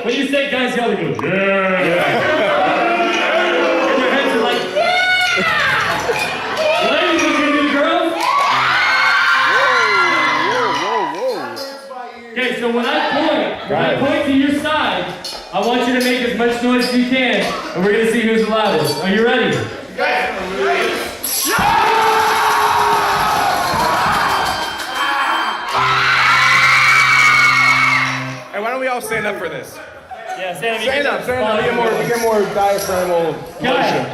When you say guys yell, they go, yeah. And their heads are like, yeah. Ladies, what you do, girls? Whoa. Okay, so when I point to your side, I want you to make as much noise as you can, and we're gonna see who's the loudest. Are you ready? Hey, why don't we all stand up for this? Yeah, stand up. Stand up. We get more diaphragmal motion.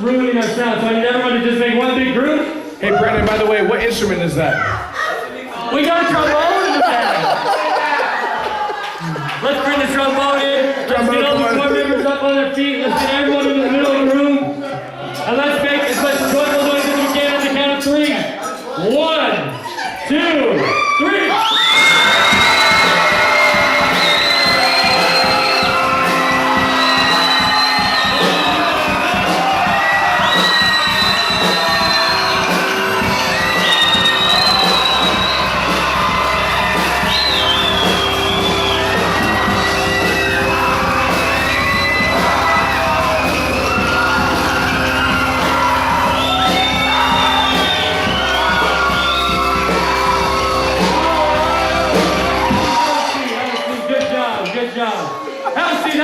Ruining our sound, so I never want to just make one big group. Hey Brandon, by the way, what instrument is that? We got a trombone in the back. Let's bring the trombone in. Let's get all the four members up on their feet. Let's get everyone in the middle of the room. And let's make as much joyful noise as we can on the count of 3. 1, 2, 3. Good job. Have a seat.